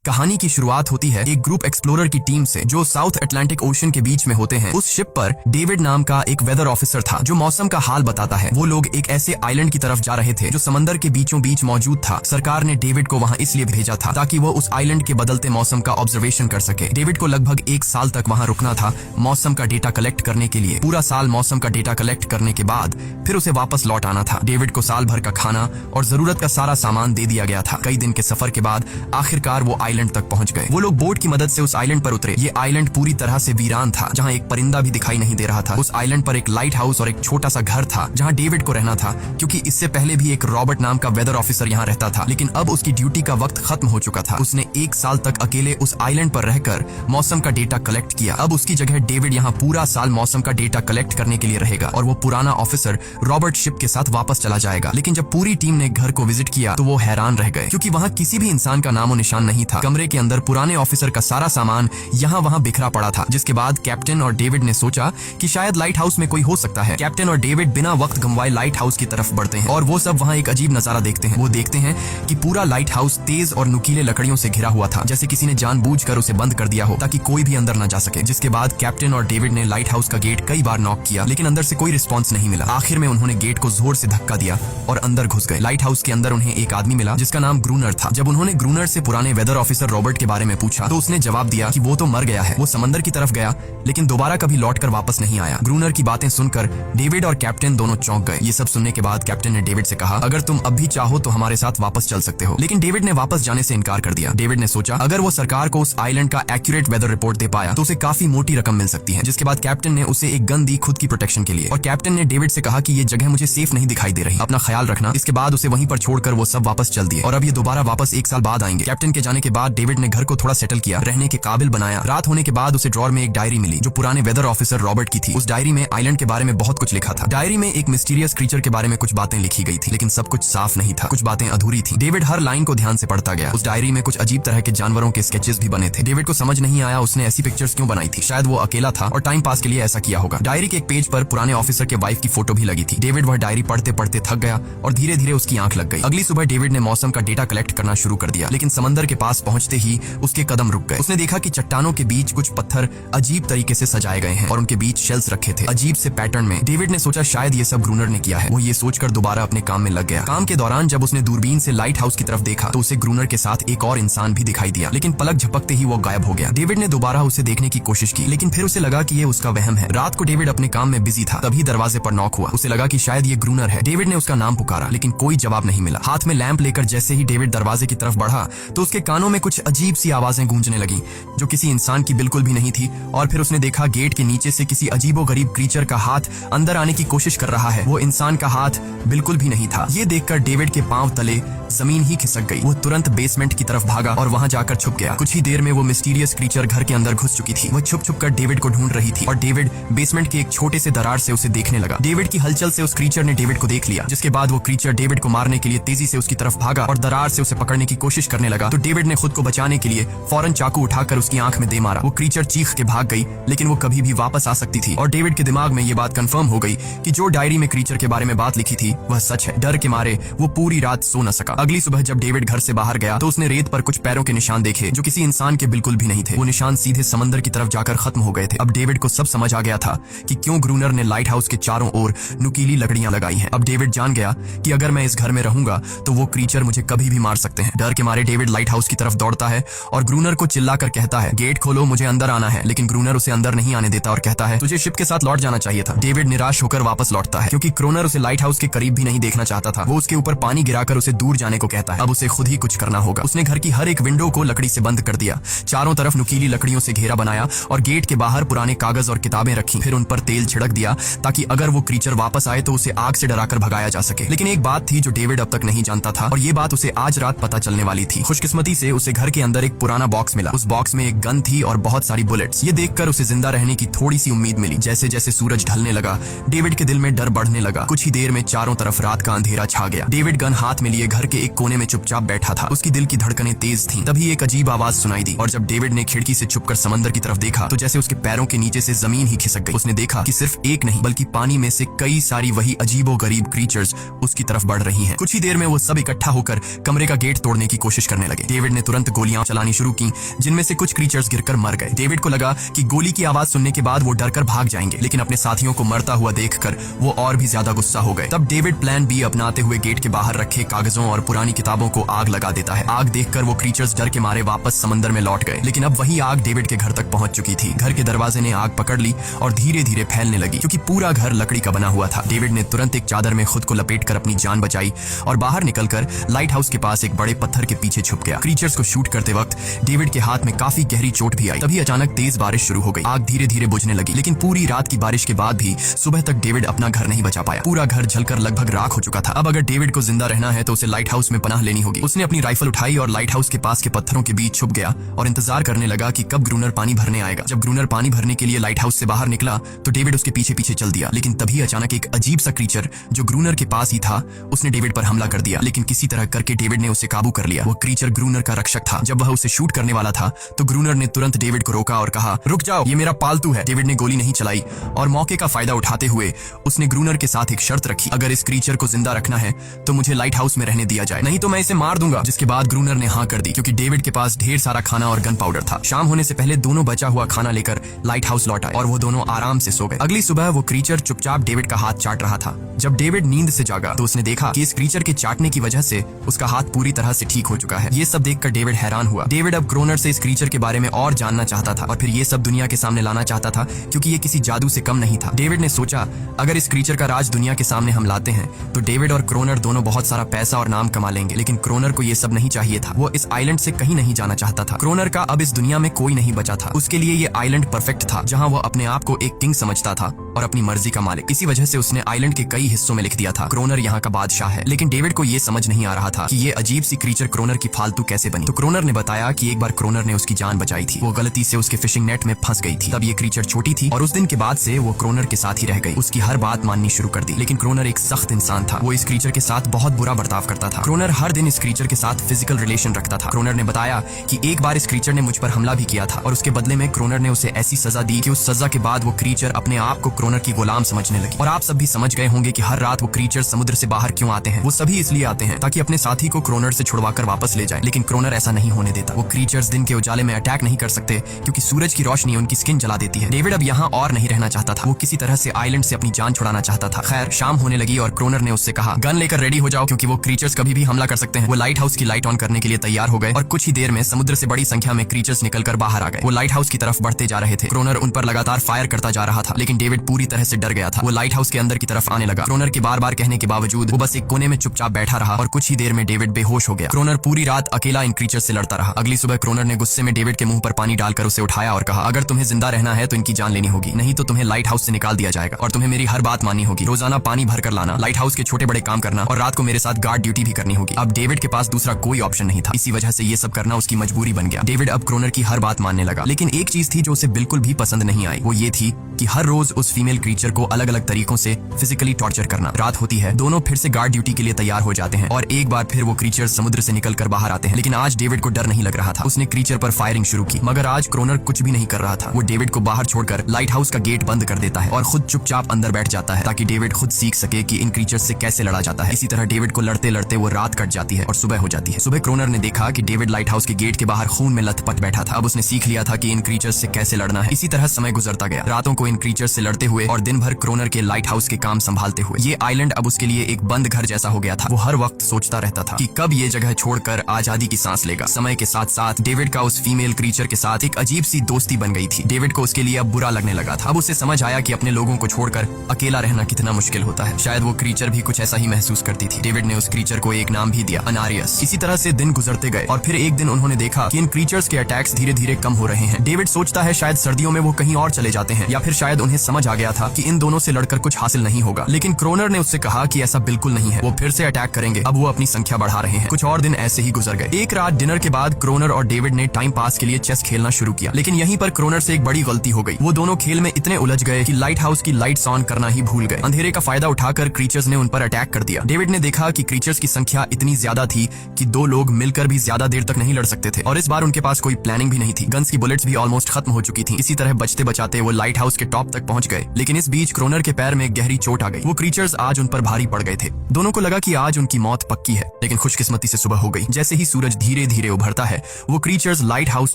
कहानी की शुरुआत होती है एक ग्रुप एक्सप्लोरर की टीम से जो साउथ अटलांटिक ओशन के बीच में होते हैं। उस शिप पर डेविड नाम का एक वेदर ऑफिसर था जो मौसम का हाल बताता है। वो लोग एक ऐसे आइलैंड की तरफ जा रहे थे जो समंदर के बीचों बीच मौजूद था। सरकार ने डेविड को वहां इसलिए भेजा था ताकि वो उस आइलैंड के बदलते मौसम का ऑब्जर्वेशन कर सके। डेविड को लगभग 1 साल तक वहां रुकना था मौसम का डेटा कलेक्ट करने के लिए। पूरा साल मौसम का डेटा कलेक्ट करने के बाद फिर उसे वापस लौट आना था। डेविड को साल भर का खाना और जरूरत का सारा सामान दे दिया गया था। कई दिन के सफर के बाद आखिरकार वो आइलैंड तक पहुंच गए। वो लोग बोट की मदद से उस आइलैंड पर उतरे। ये आइलैंड पूरी तरह से वीरान था, जहां एक परिंदा भी दिखाई नहीं दे रहा था। उस आइलैंड पर एक लाइट हाउस और एक छोटा सा घर था जहां डेविड को रहना था, क्योंकि इससे पहले भी एक रॉबर्ट नाम का वेदर ऑफिसर यहाँ रहता था, लेकिन अब उसकी ड्यूटी का वक्त खत्म हो चुका था। उसने 1 साल तक अकेले उस आइलैंड पर रहकर मौसम का डेटा कलेक्ट किया। अब उसकी जगह डेविड यहाँ पूरा साल मौसम का डेटा कलेक्ट करने के लिए रहेगा और वो पुराना ऑफिसर रॉबर्ट शिप के साथ वापस चला जाएगा। लेकिन जब पूरी टीम ने घर को विजिट किया तो वो हैरान रह गए, क्योंकि वहाँ किसी भी इंसान का नामो निशान नहीं था। कमरे के अंदर पुराने ऑफिसर का सारा सामान यहाँ वहाँ बिखरा पड़ा था। जिसके बाद कैप्टन और डेविड ने सोचा कि शायद लाइट हाउस में कोई हो सकता है। कैप्टन और डेविड बिना वक्त गंवाए लाइट हाउस की तरफ बढ़ते हैं और वो सब वहाँ एक अजीब नजारा देखते हैं। वो देखते हैं कि पूरा लाइट हाउस तेज और नुकीले लकड़ियों से घिरा हुआ था, जैसे किसी ने जानबूझकर उसे बंद कर दिया हो ताकि कोई भी अंदर न जा सके। जिसके बाद कैप्टन और डेविड ने लाइट हाउस का गेट कई बार नॉक किया, लेकिन अंदर से कोई रिस्पॉन्स नहीं मिला। आखिर में उन्होंने गेट को जोर से धक्का दिया और अंदर घुस गए। लाइट हाउस के अंदर उन्हें एक आदमी मिला जिसका नाम ग्रूनर था। जब उन्होंने ग्रूनर से पुराने वेदर ऑफिसर रॉबर्ट के बारे में पूछा तो उसने जवाब दिया कि वो तो मर गया है। वो समंदर की तरफ गया लेकिन दोबारा कभी लौटकर वापस नहीं आया। ग्रूनर की बातें सुनकर डेविड और कैप्टन दोनों चौंक गए। ये सब सुनने के बाद कैप्टन ने डेविड से कहा, अगर तुम अब भी चाहो तो हमारे साथ वापस चल सकते हो। लेकिन डेविड ने वापस जाने से इनकार कर दिया। डेविड ने सोचा अगर वो सरकार को उस आइलैंड का एक्यूरेट वेदर रिपोर्ट दे पाया तो उसे काफी मोटी रकम मिल सकती है। जिसके बाद कैप्टन ने उसे एक गन दी खुद की प्रोटेक्शन के लिए, और कैप्टन ने डेविड से कहा कि ये जगह मुझे सेफ नहीं दिखाई दे रही, अपना ख्याल रखना। इसके बाद उसे वहीं पर छोड़कर वो सब वापस चल दिए और अब ये दोबारा वापस 1 साल बाद आएंगे। कैप्टन के जाने के बाद डेविड ने घर को थोड़ा सेटल किया, रहने के काबिल बनाया। रात होने के बाद उसे ड्रॉर में एक डायरी मिली जो पुराने वेदर ऑफिसर रॉबर्ट की थी। उस डायरी में आइलैंड के बारे में बहुत कुछ लिखा था। डायरी में एक मिस्टीरियस क्रीचर के बारे में कुछ बातें लिखी गई थी, लेकिन सब कुछ साफ नहीं था, कुछ बातें अधूरी थी। डेविड हर लाइन को ध्यान से पढ़ता गया। उस डायरी में कुछ अजीब तरह के जानवरों के स्केचेस भी बने थे। डेविड को समझ नहीं आया उसने ऐसी पिक्चर्स क्यों बनाई थी। शायद वो अकेला था और टाइम पास के लिए ऐसा किया होगा। डायरी के एक पेज पर पुराने ऑफिसर के वाइफ की फोटो भी लगी थी। डेविड वह डायरी पढ़ते पढ़ते थक गया और धीरे धीरे उसकी आंख लग गई। अगली सुबह डेविड ने मौसम का डेटा कलेक्ट करना शुरू कर दिया, लेकिन समंदर के पास पहुंचते ही उसके कदम रुक गए। उसने देखा कि चट्टानों के बीच कुछ पत्थर अजीब तरीके से सजाए गए हैं और उनके बीच शेल्स रखे थे अजीब से पैटर्न में। डेविड ने सोचा शायद ये सब ग्रूनर ने किया है। वो ये सोचकर दोबारा अपने काम में लग गया। काम के दौरान जब उसने दूरबीन से लाइट हाउस की तरफ देखा तो उसे ग्रूनर के साथ एक और इंसान भी दिखाई दिया, लेकिन पलक झपकते ही वो गायब हो गया। डेविड ने दोबारा उसे देखने की कोशिश की, लेकिन फिर उसे लगा कि ये उसका वहम है। रात को डेविड अपने काम में बिजी था, तभी दरवाजे पर नॉक हुआ। उसे लगा कि शायद ये ग्रूनर है। डेविड ने उसका नाम पुकारा, लेकिन कोई जवाब नहीं मिला। हाथ में लैंप लेकर जैसे ही डेविड दरवाजे की तरफ बढ़ा तो उसके कानों में कुछ अजीब सी आवाजें गूंजने लगी जो किसी इंसान की बिल्कुल भी नहीं थी। और फिर उसने देखा गेट के नीचे से किसी अजीबोगरीब क्रीचर का हाथ अंदर आने की कोशिश कर रहा है। वो इंसान का हाथ बिल्कुल भी नहीं था। ये देखकर डेविड के पांव तले जमीन ही खिसक गई। वो तुरंत बेसमेंट की तरफ भागा और वहां जाकर छुप गया। कुछ ही देर में वो मिस्टीरियस क्रीचर घर के अंदर घुस चुकी थी। वो छुप छुप कर डेविड को ढूंढ रही थी और डेविड बेसमेंट के एक छोटे से दरार से उसे देखने लगा। डेविड की हलचल से उस क्रीचर ने डेविड को देख लिया। जिसके बाद वो क्रीचर डेविड को मारने के लिए तेजी से उसकी तरफ भागा और दरार से उसे पकड़ने की कोशिश करने लगा। तो डेविड ने खुद को बचाने के लिए फौरन चाकू उठाकर उसकी आंख में दे मारा। वो क्रीचर चीख के भाग गई, लेकिन वो कभी भी वापस आ सकती थी। और डेविड के दिमाग में ये बात कंफर्म हो गई कि जो डायरी में क्रीचर के बारे में बात लिखी थी वह सच है। डर के मारे वो पूरी रात सो न सका। अगली सुबह जब डेविड घर से बाहर गया तो उसने रेत पर कुछ पैरों के निशान देखे जो किसी इंसान के बिल्कुल भी नहीं थे। वो निशान सीधे समंदर की तरफ जाकर खत्म हो गए थे। अब डेविड को सब समझ आ गया था कि क्यों ग्रूनर ने लाइट हाउस के चारों ओर नुकीली लकड़ियां लगाई हैं। अब डेविड जान गया कि अगर मैं इस घर में रहूंगा तो वो क्रीचर मुझे कभी भी मार सकते हैं। डर के मारे डेविड लाइट हाउस की तरफ दौड़ता है और ग्रूनर को चिल्लाकर कहता है, गेट खोलो, मुझे अंदर आना है। लेकिन ग्रूनर उसे अंदर नहीं आने देता और कहता है, तुझे शिप के साथ लौट जाना चाहिए था। डेविड निराश होकर वापस लौटता है, क्योंकि ग्रूनर उसे लाइट हाउस के करीब भी नहीं देखना चाहता था। वो उसके ऊपर पानी गिराकर उसे दूर जाने को कहता है। अब उसे खुद ही कुछ करना होगा। उसने घर की हर एक विंडो को लकड़ी से बंद कर दिया, चारों तरफ नुकीली लकड़ियों से घेरा बनाया और गेट के बाहर पुराने कागज और किताबें रखी। फिर उन पर तेल छिड़क दिया ताकि अगर वो क्रीचर वापस आए तो उसे आग से डराकर भगाया जा सके। लेकिन एक बात थी जो डेविड अब तक नहीं जानता था और ये बात उसे आज रात पता चलने वाली थी। खुशकिस्मती से उसे घर के अंदर एक पुराना बॉक्स मिला। उस बॉक्स में एक गन थी और बहुत सारी बुलेट्स। ये देखकर उसे जिंदा रहने की थोड़ी सी उम्मीद मिली। जैसे जैसे सूरज ढलने लगा डेविड के दिल में डर बढ़ने लगा। कुछ ही देर में चारों तरफ रात का अंधेरा छा गया। डेविड गन हाथ में लिए घर के एक कोने में चुपचाप बैठा था। उसकी दिल की धड़कनें तेज थीं। तभी एक अजीब आवाज सुनाई दी और जब डेविड ने खिड़की से छुपकर समंदर की तरफ देखा तो जैसे उसके पैरों के नीचे से जमीन ही खिसक गई। उसने देखा कि सिर्फ एक नहीं बल्कि पानी में से कई सारी वही अजीबोगरीब क्रीचर्स उसकी तरफ बढ़ रही हैं। कुछ ही देर में वो सब इकट्ठा होकर कमरे का गेट तोड़ने की कोशिश करने लगे। डेविड ने तुरंत गोलियां चलानी शुरू की, जिनमें से कुछ क्रीचर्स गिरकर मर गए। डेविड को लगा कि गोली की आवाज सुनने के बाद वो डरकर भाग जाएंगे, लेकिन अपने साथियों को मरता हुआ देखकर वो और भी ज्यादा गुस्सा हो गए। तब डेविड प्लान बी अपनाते हुए गेट के बाहर रखे कागजों और पुरानी किताबों को आग लगा देता है। आग देखकर वो क्रीचर्स डर के मारे वापस समंदर में लौट गए, लेकिन अब वही आग डेविड के घर तक पहुंच चुकी थी। घर के दरवाजे ने आग पकड़ ली और धीरे धीरे फैलने लगी, क्योंकि पूरा घर लकड़ी का बना हुआ था। डेविड ने तुरंत एक चादर में खुद को लपेटकर अपनी जान बचाई और बाहर निकलकर लाइट हाउस के पास एक बड़े पत्थर के पीछे छुप गया। क्रीचर्स को शूट करते वक्त डेविड के हाथ में काफी गहरी चोट भी आई। तभी अचानक तेज बारिश शुरू हो गई। आग धीरे धीरे बुझने लगी, लेकिन पूरी रात की बारिश के बाद भी सुबह तक डेविड अपना घर नहीं बचा पाया। पूरा घर जलकर लगभग राख हो चुका था। अब अगर डेविड को जिंदा रहना है तो उसे लाइट हाउस में पनाह लेनी होगी। उसने अपनी राइफल उठाई और लाइट हाउस के पास के पत्थरों के बीच छुप गया और इंतजार करने लगा कि कब ग्रूनर पानी भरने आएगा। जब ग्रूनर पानी भरने के लिए लाइट हाउस से बाहर निकला तो डेविड उसके पीछे पीछे चल दिया, लेकिन तभी अचानक एक अजीब सा क्रीचर जो ग्रूनर के पास ही था उसने डेविड पर हमला कर दिया, लेकिन किसी तरह करके डेविड ने उसे काबू कर लिया। वो क्रीचर ग्रूनर का रक्षक था। जब वह उसे शूट करने वाला था तो ग्रूनर ने तुरंत डेविड को रोका और कहा, रुक जाओ, ये मेरा पालतू है। डेविड ने गोली नहीं चलाई और मौके का फायदा उठाते हुए उसने ग्रूनर के साथ एक शर्त रखी, अगर इस क्रीचर को जिंदा रखना है तो मुझे लाइट हाउस में रहने दिया जाए, नहीं तो मैं इसे मार दूंगा। जिसके बाद ग्रूनर ने हाँ कर दी, क्योंकि डेविड के पास ढेर सारा खाना और गन पाउडर था। शाम होने से पहले दोनों बचा हुआ खाना लेकर लाइट हाउस लौट आए और वो दोनों आराम से सो गए। अगली सुबह वो क्रीचर चुपचाप डेविड का हाथ चाट रहा था। जब डेविड नींद से जागा तो उसने देखा कि इस क्रीचर के चाटने की वजह से उसका हाथ पूरी तरह से ठीक हो चुका है। ये सब देखकर डेविड हैरान हुआ। डेविड अब क्रोनर से इस क्रीचर के बारे में और जानना चाहता था और फिर ये सब दुनिया के सामने लाना चाहता था, क्योंकि ये किसी जादू से कम नहीं था। डेविड ने सोचा, अगर इस क्रीचर का राज दुनिया के सामने हम लाते हैं तो डेविड और क्रोनर दोनों बहुत सारा पैसा और नाम कमा लेंगे। लेकिन क्रोनर को ये सब नहीं चाहिए था। वो इस आइलैंड से कहीं नहीं जाना चाहता था। क्रोनर का अब इस दुनिया में कोई नहीं बचा था। उसके लिए ये आइलैंड परफेक्ट था, जहाँ वो अपने आप को एक किंग समझता था और अपनी मर्जी का मालिक। इसी वजह से उसने आइलैंड के कई हिस्सों में लिख दिया था, क्रोनर यहाँ का बादशाह है। लेकिन डेविड को ये समझ नहीं आ रहा था कि ये अजीब सी क्रीचर क्रोनर की फालतू कैसे बनी। तो क्रोनर ने बताया कि एक बार क्रोनर ने उसकी जान बचाई थी। वो गलती से उसके फिशिंग नेट में फंस गई थी। तब ये क्रीचर छोटी थी और उस दिन के बाद से वो क्रोनर के साथ ही रह गई। उसकी हर बात माननी शुरू कर दी। लेकिन क्रोनर एक सख्त इंसान था। वो इस क्रीचर के साथ बहुत बुरा बर्ताव करता था। क्रोनर हर दिन इस क्रीचर के साथ फिजिकल रिलेशन रखता था। क्रोनर ने बताया कि एक बार इस क्रीचर ने मुझ पर हमला भी किया था और उसके बदले में क्रोनर ने उसे ऐसी सजा दी कि उस सजा के बाद वो क्रीचर अपने आप को क्रोनर की गुलाम समझने लगी। और आप सब भी समझ गए होंगे कि हर रात वो क्रीचर समुद्र से बाहर क्यों आते हैं। वो सभी इसलिए आते हैं ताकि अपने साथी को क्रोनर से छुड़वाकर वापस ले जाए। लेकिन क्रोनर ऐसा नहीं होने देता। वो क्रीचर्स दिन के उजाले में अटैक नहीं कर सकते, क्योंकि सूरज की रोशनी उनकी स्किन जला देती है। डेविड अब यहाँ और नहीं रहना चाहता था। वो किसी तरह से आइलैंड से अपनी जान छुड़ाना चाहता था। खैर, शाम होने लगी और क्रोनर ने उससे कहा, गन लेकर रेडी हो जाओ, क्योंकि वो क्रीचर्स कभी भी हमला कर सकते हैं। वो लाइट हाउस की लाइट ऑन करने के लिए तैयार हो गए और कुछ ही देर में समुद्र से बड़ी संख्या में क्रीचर्स निकलकर बाहर आ गए। वो लाइट हाउस की तरफ बढ़ते जा रहे थे। क्रोनर उन पर लगातार फायर करता जा रहा था, लेकिन डेविड पूरी तरह से डर गया था। वो लाइट हाउस के अंदर की तरफ आने लगा। क्रोनर के बार बार कहने के बावजूद वो बस एक कोने में चुपचाप बैठा रहा और कुछ ही देर में डेविड बेहोश हो गया। क्रोनर पूरी रात अकेला इन क्रीचर्स से लड़ता रहा। अगली सुबह क्रोनर ने गुस्से में डेविड के मुंह पर पानी डालकर उसे उठाया और कहा, अगर तुम्हें जिंदा रहना है तो इनकी जान लेनी होगी, नहीं तो तुम्हें लाइट हाउस से निकाल दिया जाएगा और तुम्हें मेरी हर बात माननी होगी। रोजाना पानी भर कर लाना, लाइट हाउस के छोटे बड़े काम करना और रात को मेरे साथ गार्ड ड्यूटी भी करनी होगी। अब डेविड के पास दूसरा कोई ऑप्शन नहीं था। इसी वजह से ये सब करना उसकी मजबूरी बन गया। डेविड अब क्रोनर की हर बात मानने लगा। लेकिन एक चीज थी जो उसे बिल्कुल भी पसंद नहीं आई। वो ये थी कि हर रोज उस फीमेल क्रीचर को अलग अलग तरीकों से फिजिकली टॉर्चर करना। रात होती है, दोनों फिर से गार्ड ड्यूटी के लिए तैयार हो जाते हैं और एक बार फिर वो क्रीचर समुद्र से निकलकर बाहर आते हैं। लेकिन आज डेविड को डर नहीं लग रहा था। उसने क्रीचर पर फायरिंग शुरू की, मगर आज क्रोनर कुछ भी नहीं कर रहा था। वो डेविड को बाहर छोड़कर लाइट हाउस का गेट बंद कर देता है और खुद चुपचाप अंदर बैठ जाता है, ताकि डेविड खुद सीख सके कि इन क्रीचर्स से कैसे लड़ा जाता है। इसी तरह डेविड को लड़ते लड़ते वो रात कट जाती है और सुबह हो जाती है। सुबह क्रोनर ने देखा कि डेविड लाइट हाउस के गेट के बाहर खून में लथपथ बैठा था। अब उसने सीख लिया था कि इन क्रीचर्स से कैसे लड़ना है। इसी तरह समय गुजरता गया, रातों को इन क्रीचर्स से लड़ते हुए और दिन भर क्रोनर के लाइट हाउस के काम संभालते हुए। ये आइलैंड अब उसके लिए एक बंद घर जैसा हो गया था। वो हर वक्त सोचता रहता था कि कब ये जगह छोड़कर आजादी की सांस लेगा। समय के साथ साथ डेविड का उस फीमेल क्रीचर के साथ एक अजीब सी दोस्ती बन गई थी। डेविड को उसके लिए अब बुरा लगने लगा था। अब उसे समझ आया कि अपने लोगों को छोड़कर अकेला रहना कितना मुश्किल होता है। शायद वो क्रीचर भी कुछ ऐसा ही महसूस करती थी। डेविड ने उस क्रीचर को एक नाम भी दिया, अनारियस। इसी तरह से दिन गुजरते गए और फिर एक दिन उन्होंने देखा कि इन क्रीचर्स के अटैक्स धीरे धीरे कम हो रहे हैं। डेविड सोचता है शायद सर्दियों में वो कहीं और चले जाते हैं, या फिर शायद उन्हें समझ आ गया था कि इन दोनों से लड़कर कुछ हासिल नहीं होगा। लेकिन क्रोनर ने उससे कहा कि ऐसा बिल्कुल नहीं है, वो फिर से अटैक करेंगे। अब वो अपनी संख्या बढ़ा रहे हैं। कुछ और दिन ऐसे ही गुजर गए। एक रात डिनर के बाद क्रोनर और डेविड ने टाइम पास के लिए चेस खेलना शुरू किया। लेकिन यहीं पर क्रोनर से एक बड़ी गलती हो गई। वो दोनों खेल में इतने उलझ गए कि लाइट हाउस की लाइट्स ऑन करना ही भूल गए। अंधेरे का फायदा उठाकर क्रीचर्स ने उन पर अटैक कर दिया। डेविड ने देखा कि क्रीचर्स की संख्या इतनी ज्यादा थी कि दो लोग मिलकर भी ज्यादा देर तक नहीं लड़ सकते थे, और इस बार उनके पास कोई प्लानिंग भी नहीं थी। गन्स की बुलेट्स भी ऑलमोस्ट खत्म हो चुकी थी। इसी तरह बचते बचाते वो लाइट हाउस के टॉप तक पहुंच गए। लेकिन इस बीच क्रोनर के पैर में एक गहरी चोट आ गई। वो क्रीचर्स आज उन पर भारी पड़ गए थे। दोनों को लगा कि आज उनकी मौत पक्की है। लेकिन खुशकिस्मती से सुबह हो गई। जैसे ही सूरज धीरे धीरे धीरे उभरता है। वो क्रीचर्स लाइट हाउस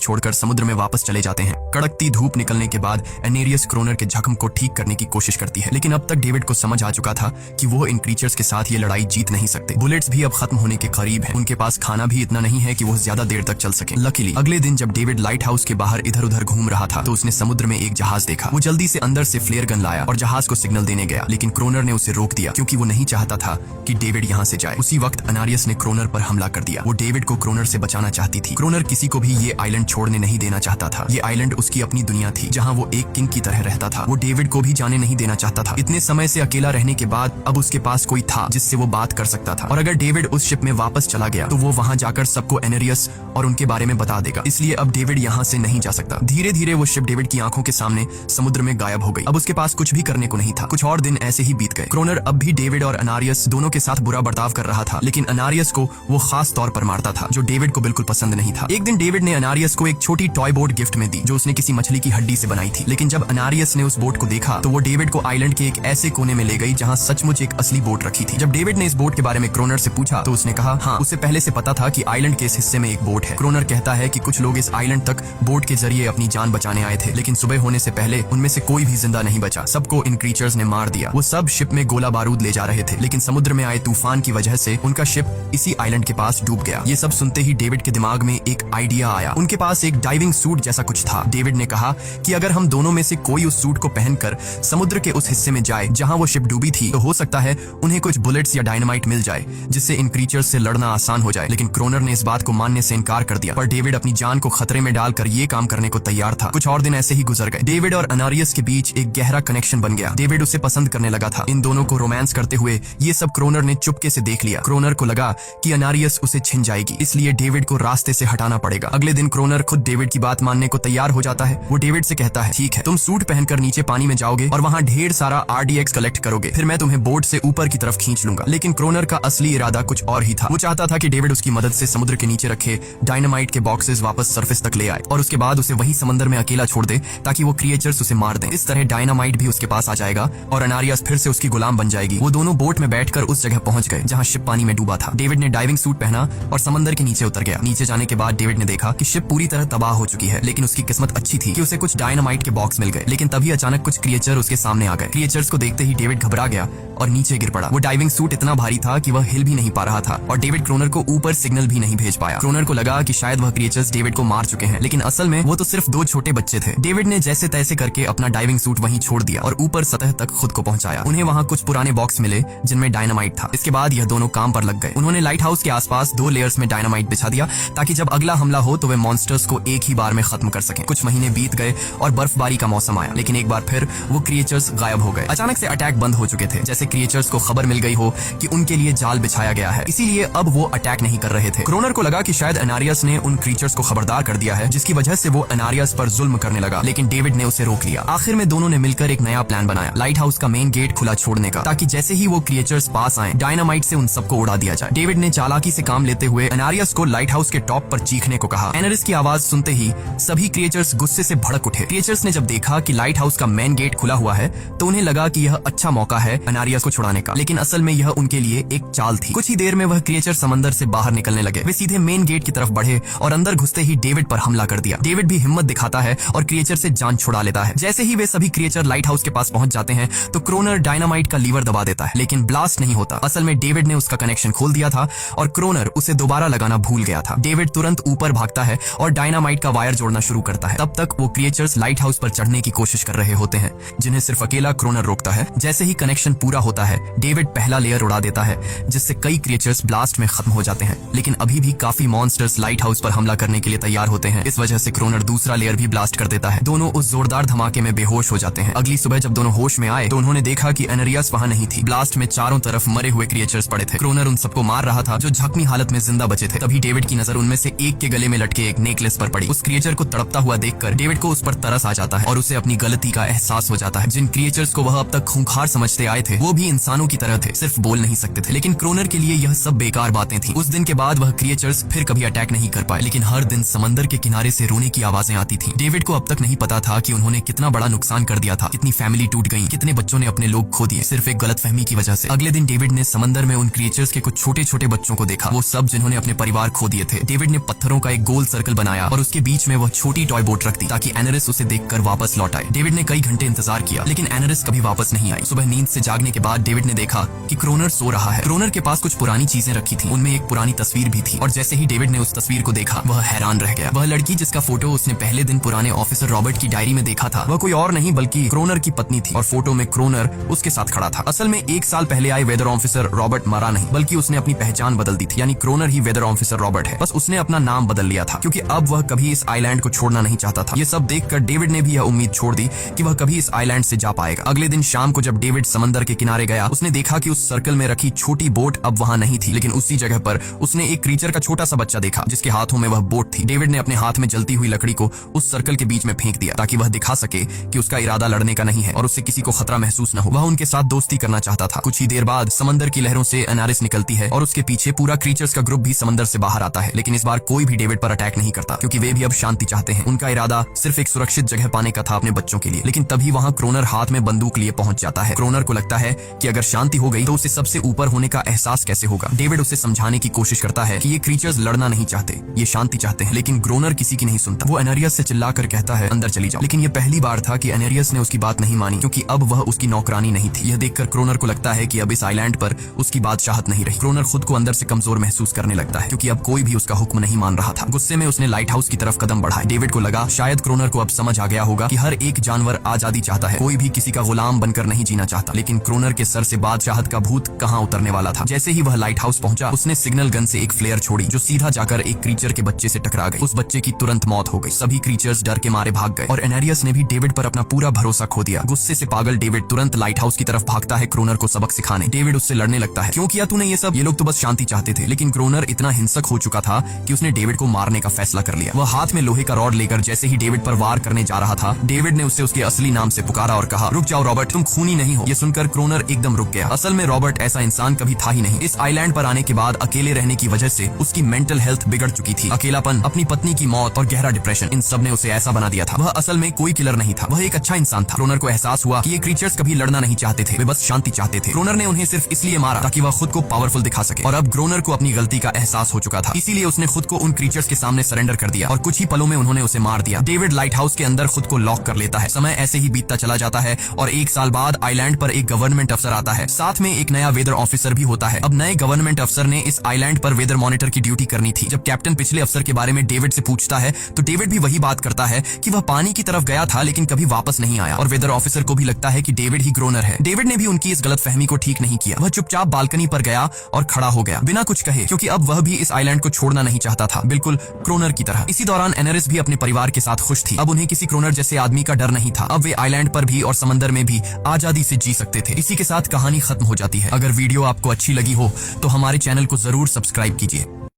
छोड़कर समुद्र में वापस चले जाते हैं। कड़कती धूप निकलने के बाद एनेरियस क्रोनर के जख्म को ठीक करने की कोशिश करती है, लेकिन अब तक डेविड को समझ आ चुका था कि वो इन क्रीचर्स के साथ ये लड़ाई जीत नहीं सकते। बुलेट्स भी अब खत्म होने के करीब हैं। उनके पास खाना भी इतना नहीं है कि वो ज्यादा देर तक चल सके। लकीली अगले दिन जब डेविड लाइट हाउस के बाहर इधर उधर घूम रहा था तो उसने समुद्र में एक जहाज देखा। वो जल्दी से अंदर से फ्लेयर गन लाया और जहाज को सिग्नल देने गया, लेकिन क्रोनर ने उसे रोक दिया क्योंकि वो नहीं चाहता था कि डेविड यहाँ से जाए। उसी वक्त अनारियस ने क्रोनर पर हमला कर दिया। वो डेविड को क्रोनर से बचाना चाहती थी। क्रोनर किसी को भी ये आइलैंड छोड़ने नहीं देना चाहता था। ये आइलैंड उसकी अपनी दुनिया थी जहाँ वो एक किंग की तरह रहता था। वो डेविड को भी जाने नहीं देना चाहता था। इतने समय से अकेला रहने के बाद अब उसके पास कोई था जिससे वो बात कर सकता था, और अगर डेविड उस शिप में वापस चला गया तो वो वहाँ जाकर सबको एनेरियस और उनके बारे में बता देगा। इसलिए अब डेविड यहाँ से नहीं जा सकता। धीरे धीरे वो शिप डेविड की आंखों के सामने समुद्र में गायब हो गई। अब उसके पास कुछ भी करने को नहीं था। कुछ और दिन ऐसे ही बीत गए। क्रोनर अब भी डेविड और अनारियस दोनों के साथ बुरा बर्ताव कर रहा था, लेकिन अनारियस को वो खास तौर पर मारता था जो डेविड को बिल्कुल पसंद नहीं था। एक दिन डेविड ने अनारियस को एक छोटी टॉय बोट गिफ्ट में दी जो उसने किसी मछली की हड्डी से बनाई थी, लेकिन जब अनारियस ने उस बोट को देखा तो वो डेविड को आइलैंड के एक ऐसे कोने में ले गई जहाँ सचमुच एक असली बोट रखी थी। जब डेविड ने इस बोट के बारे में क्रोनर से पूछा तो उसने कहा हाँ, उसे पहले से पता था कि आइलैंड के इस हिस्से में एक बोट है। क्रोनर कहता है कि कुछ लोग इस आइलैंड तक बोट के जरिए अपनी जान बचाने आए थे, लेकिन सुबह होने से पहले उनमें से कोई भी जिंदा नहीं बचा। सबको इन क्रीचर्स ने मार दिया। वो सब शिप में गोला बारूद ले जा रहे थे, लेकिन समुद्र में आए तूफान की वजह से उनका शिप इसी आइलैंड के पास डूब गया। ये सब सुनते ही डेविड के दिमाग में एक आइडिया आया। उनके पास एक डाइविंग सूट जैसा कुछ था। डेविड ने कहा कि अगर हम दोनों में से कोई उस सूट को पहनकर समुद्र के उस हिस्से में जाए जहां वो शिप डूबी थी तो हो सकता है उन्हें कुछ बुलेट्स या डायनामाइट मिल जाए जिससे इन क्रीचर्स से लड़ना आसान हो जाए। लेकिन क्रोनर ने इस बात को मानने से इनकार कर दिया, पर डेविड अपनी जान को खतरे में डालकर ये काम करने को तैयार था। कुछ और दिन ऐसे ही गुजर गए। डेविड और अनारियस के बीच एक गहरा कनेक्शन बन गया। डेविड उसे पसंद करने लगा था। इन दोनों को रोमांस करते हुए ये सब क्रोनर ने चुपके से देख लिया। क्रोनर को लगा कि अनारियस उसे छिन जाएगी, इसलिए डेविड को रास्ते से हटाना पड़ेगा। अगले दिन क्रोनर खुद डेविड की बात मानने को तैयार हो जाता है। वो डेविड से कहता है ठीक है, तुम सूट पहनकर नीचे पानी में जाओगे और वहाँ ढेर सारा RDX कलेक्ट करोगे, फिर मैं तुम्हें बोट से ऊपर की तरफ खींच लूंगा। लेकिन क्रोनर का असली इरादा कुछ और ही था। वो चाहता था कि डेविड उसकी मदद से समुद्र के नीचे रखे डायनामाइट के बॉक्सेस वापस सरफेस तक ले आए और उसके बाद उसे वही समंदर में अकेला छोड़ दे ताकि वो क्रिएचर्स उसे मार दें। इस तरह डायनामाइट भी उसके पास आ जाएगा और अनारियस फिर से उसकी गुलाम बन जाएगी। वो दोनों बोट में बैठकर उस जगह पहुंच गए जहां शिप पानी में डूबा था। डेविड ने डाइविंग सूट पहना और समंदर के नीचे उतर गया। नीचे जाने के बाद डेविड ने देखा कि शिप पूरी तरह तबाह हो चुकी है, लेकिन उसकी किस्मत अच्छी थी कि उसे कुछ डायनामाइट के बॉक्स मिल गए। लेकिन तभी अचानक कुछ क्रिएचर उसके सामने आ गए। क्रिएचर्स को देखते ही डेविड घबरा गया और नीचे गिर पड़ा। वो डाइविंग सूट इतना भारी था कि वह हिल भी नहीं पा रहा था और डेविड क्रोनर को ऊपर सिग्नल भी नहीं भेज पाया। क्रोनर को लगा कि शायद वह क्रिएचर्स डेविड को मार चुके हैं, लेकिन असल में वो तो सिर्फ दो छोटे बच्चे थे। डेविड ने जैसे तैसे करके अपना डाइविंग सूट वहीं छोड़ दिया और ऊपर सतह तक खुद को पहुंचाया। उन्हें वहां कुछ पुराने बॉक्स मिले जिनमें डायनामाइट था। इसके बाद यह दोनों काम पर लग गए। उन्होंने लाइट हाउस के आसपास 2 लेयर्स में डायनामाइट बिछा दिया ताकि जब अगला हमला हो तो वे मॉन्स्टर्स को एक ही बार में खत्म कर सकें। कुछ महीने बीत गए और बर्फबारी का मौसम आया, लेकिन एक बार फिर वो क्रिएचर्स गायब हो गए। अचानक से अटैक बंद हो चुके थे, जैसे क्रिएचर्स को खबर मिल गई हो कि उनके लिए जाल बिछाया गया है, इसीलिए अब वो अटैक नहीं कर रहे थे। क्रोनर को लगा कि शायद अनारियस ने उन क्रीचर्स को खबरदार कर दिया है, जिसकी वजह से वो अनारियस पर जुल्म करने लगा, लेकिन डेविड ने उसे रोक लिया। आखिर में दोनों ने मिलकर एक नया प्लान बनाया, लाइट हाउस का मेन गेट खुला छोड़ने का, ताकि जैसे ही वो क्रिएचर्स पास आए डायनामाइट से उन सबको उड़ा दिया जाए। डेविड ने चालाकी से काम लेते हुए अनारियस को लाइट हाउस के टॉप पर चीखने को कहा। एनरिस की आवाज सुनते ही सभी क्रिएचर्स गुस्से से भड़क उठे। क्रिएचर्स ने जब देखा कि लाइट हाउस का मेन गेट खुला हुआ है तो उन्हें लगा कि यह अच्छा मौका है अनारियस को छुड़ाने का, लेकिन असल में यह उनके लिए एक चाल थी। कुछ ही देर में वह क्रिएचर समंदर से बाहर निकलने लगे। वे सीधे मेन गेट की तरफ बढ़े और अंदर घुसते ही डेविड पर हमला कर दिया। डेविड भी हिम्मत दिखाता है और क्रिएचर से जान छुड़ा लेता है। जैसे ही वे सभी क्रिएचर लाइट हाउस के पास पहुंच जाते हैं तो क्रोनर डायनामाइट का लीवर दबा देता है, लेकिन ब्लास्ट नहीं होता। असल में डेविड ने उसका कनेक्शन खोल दिया था और क्रोनर उसे दोबारा लगाना भूल गया था। डेविड तुरंत ऊपर भागता है और डायनामाइट का वायर जोड़ना शुरू करता है। तब तक वो क्रिएचर्स लाइट हाउस पर चढ़ने की कोशिश कर रहे होते हैं, जिन्हें सिर्फ अकेला क्रोनर रोकता है। जैसे ही कनेक्शन पूरा होता है डेविड पहला लेयर उड़ा देता है, जिससे कई क्रिएचर्स ब्लास्ट में खत्म हो जाते हैं, लेकिन अभी भी काफी मॉन्स्टर्स लाइट हाउस पर हमला करने के लिए तैयार होते हैं। इस वजह से क्रोनर दूसरा लेयर भी ब्लास्ट कर देता है। दोनों उस जोरदार धमाके में बेहोश हो जाते हैं। अगली सुबह जब दोनों होश में आए तो उन्होंने देखा कि एनरियस वहां नहीं थी। ब्लास्ट में चारों तरफ मरे हुए क्रिएचर्स पड़े थे। क्रोनर उन सबको मार रहा था जो जख्मी हालत में जिंदा बचे थे। तभी डेविड की नजर उनमें से एक के गले में लटके एक नेकलेस पर पड़ी। उस क्रिएचर को तड़पता हुआ देखकर डेविड को उस पर तरस आ जाता है और उसे अपनी गलती का एहसास हो जाता है। जिन क्रिएचर्स को वह अब तक खूंखार समझते आए थे वो भी इंसानों की तरह थे, सिर्फ बोल नहीं सकते थे। लेकिन क्रोनर के लिए यह सब बेकार बातें थी। उस दिन के बाद वह क्रिएचर्स फिर कभी अटैक नहीं कर पाए, लेकिन हर दिन समंदर के किनारे से रोने की आवाजें आती थी। डेविड को अब तक नहीं पता था कि उन्होंने कितना बड़ा नुकसान कर दिया था, कितनी फैमिली टूट गई, कितने बच्चों ने अपने लोग खो दिए, सिर्फ एक गलतफहमी की वजह से। अगले दिन डेविड ने समंदर में उन क्रिएचर्स के कुछ छोटे छोटे बच्चों को देखा, वो सब जिन्होंने अपने परिवार खो दिए थे। डेविड ने पत्थरों का एक गोल सर्कल बनाया और उसके बीच में वह छोटी टॉय बोट रख दी ताकि एनरिस उसे देखकर वापस लौट आए। डेविड ने कई घंटे इंतजार किया लेकिन एनरिस कभी वापस नहीं आई। सुबह नींद से जागने के बाद डेविड ने देखा कि क्रोनर सो रहा है। क्रोनर के पास कुछ पुरानी चीजें रखी थी, उनमें एक पुरानी तस्वीर भी थी और जैसे ही डेविड ने उस तस्वीर को देखा वह हैरान रह गया। वह लड़की जिसका फोटो उसने पहले दिन पुराने ऑफिसर रॉबर्ट की डायरी में देखा था वह कोई और नहीं बल्कि क्रोनर की पत्नी थी और फोटो में क्रोनर उसके साथ खड़ा था। असल में 1 साल पहले आए वेदर ऑफिसर रॉबर्ट मरा नहीं बल्कि उसने अपनी पहचान बदल दी थी, यानी क्रोनर ही वेदर ऑफिसर रॉबर्ट है। बस उसने अपना नाम बदल लिया था क्योंकि अब वह कभी इस आइलैंड को छोड़ना नहीं चाहता था। ये सब देखकर डेविड ने भी यह उम्मीद छोड़ दी कि वह कभी इस आइलैंड से जा पाएगा। अगले दिन शाम को जब डेविड समंदर के किनारे गया उसने देखा कि उस सर्कल में रखी छोटी बोट अब वहां नहीं थी, लेकिन उसी जगह पर उसने एक क्रीचर का छोटा सा बच्चा देखा जिसके हाथों में वह बोट थी। डेविड ने अपने हाथ में जलती हुई लकड़ी को उस सर्कल के बीच में फेंक दिया ताकि वह दिखा सके कि उसका इरादा लड़ने का नहीं है और उससे किसी को खतरा महसूस न हो। वह उनके साथ दोस्ती करना चाहता था। कुछ ही देर बाद समंदर की लहरों से एनारिस निकलती है और उसके पीछे पूरा क्रीचर्स का ग्रुप भी समंदर से बाहर आता है, लेकिन इस बार कोई भी डेविड पर अटैक नहीं करता क्योंकि वे भी अब शांति चाहते हैं। उनका इरादा सिर्फ एक सुरक्षित जगह पाने का था अपने बच्चों के लिए। लेकिन तभी वहां क्रोनर हाथ में बंदूक लिए पहुंच जाता है। क्रोनर को लगता है कि अगर शांति हो गई तो उसे सबसे ऊपर होने का एहसास कैसे होगा। डेविड उसे समझाने की कोशिश करता है कि ये क्रीचर्स लड़ना नहीं चाहते, ये शांति चाहते हैं, लेकिन क्रोनर किसी की नहीं सुनता। वो एनेरियस से चिल्लाकर कहता है अंदर चली जाओ, लेकिन ये पहली बार था कि एनेरियस ने उसकी बात नहीं मानी क्योंकि अब वह उसकी नौकरानी नहीं थी। यह देखकर क्रोनर को लगता है कि अब इस आइलैंड पर उसकी बादशाहत नहीं रही। क्रोनर खुद को अंदर से कमजोर महसूस करने लगता है क्योंकि अब कोई भी उसका हुक्म नहीं मान रहा था। गुस्से में उसने लाइट हाउस की तरफ कदम बढ़ाए। डेविड को लगा शायद क्रोनर को अब समझ आ गया होगा कि हर एक जानवर आजादी चाहता है, कोई भी किसी का गुलाम बनकर नहीं जीना चाहता। लेकिन क्रोनर के सर से बादशाहत का भूत कहां उतरने वाला था। जैसे ही वह लाइट हाउस पहुंचा उसने सिग्नल गन से एक फ्लेयर छोड़ी जो सीधा जाकर एक क्रीचर के बच्चे से टकरा गई। उस बच्चे की तुरंत मौत हो गई। सभी क्रीचर्स डर के मारे भाग गए और एनेरियस ने भी डेविड पर अपना पूरा भरोसा खो दिया। गुस्से से पागल डेविड तुरंत लाइट हाउस की तरफ भागता है क्रोनर को सबक सिखाने। डेविड उससे लड़ने लगता है, क्यों किया तूने ये सब? ये लोग तो बस शांति चाहते थे। लेकिन क्रोनर इतना हिंसक हो चुका था कि उसने डेविड को मारने का फैसला कर लिया। वह हाथ में लोहे का रॉड लेकर जैसे ही डेविड पर वार करने जा रहा था डेविड ने उसे उसके असली नाम से पुकारा और कहा रुक जाओ रॉबर्ट, तुम खूनी नहीं हो। ये सुनकर क्रोनर एकदम रुक गया। असल में रॉबर्ट ऐसा इंसान कभी था ही नहीं। इस आइलैंड पर आने के बाद अकेले रहने की वजह से उसकी मेंटल हेल्थ बिगड़ चुकी थी। अकेलापन, अपनी पत्नी की मौत और गहरा डिप्रेशन, इन सब ने उसे ऐसा बना दिया था। वह असल में कोई किलर नहीं था, वह एक अच्छा इंसान था। क्रोनर को एहसास हुआ कि ये क्रीचर्स कभी लड़ना नहीं चाहते थे, वे बस शांति चाहते थे। क्रोनर ने उन्हें सिर्फ इसलिए मारा ताकि वह खुद को पावरफुल दिखा सके और अब क्रोनर को अपनी गलती का एहसास हो चुका था, इसीलिए उसने खुद को उन क्रीचर्स के सामने सरेंडर कर दिया और कुछ ही पलों में उन्होंने उसे मार दिया। डेविड लाइट हाउस के अंदर खुद को लॉक कर लेता है। समय ऐसे ही बीतता चला जाता है और 1 साल बाद आइलैंड पर एक गवर्नमेंट अफसर आता है, साथ में एक नया वेदर ऑफिसर भी होता है। अब नए गवर्नमेंट अफसर ने इस आइलैंड पर वेदर मॉनिटर की ड्यूटी करनी थी। जब कैप्टन पिछले अफसर के बारे में डेविड से पूछता है तो डेविड भी वही बात करता है कि वह पानी की तरफ गया था लेकिन कभी वापस नहीं आया और वेदर ऑफिसर को भी लगता है कि डेविड ही क्रोनर है। डेविड ने भी उनकी इस गलतफहमी को ठीक नहीं किया। वह चुपचाप बालकनी पर गया और खड़ा हो गया बिना कुछ कहे क्योंकि अब वह भी इस आइलैंड को छोड़ना नहीं चाहता था, बिल्कुल क्रोनर की तरह। इसी दौरान एनेरिस भी अपने परिवार के साथ खुश थी। अब उन्हें किसी क्रोनर जैसे आदमी का डर नहीं था। अब वे आइलैंड पर भी और समंदर में भी आजादी से जी सकते थे। इसी के साथ कहानी खत्म हो जाती है। अगर वीडियो आपको अच्छी लगी हो तो हमारे चैनल को जरूर सब्सक्राइब कीजिए।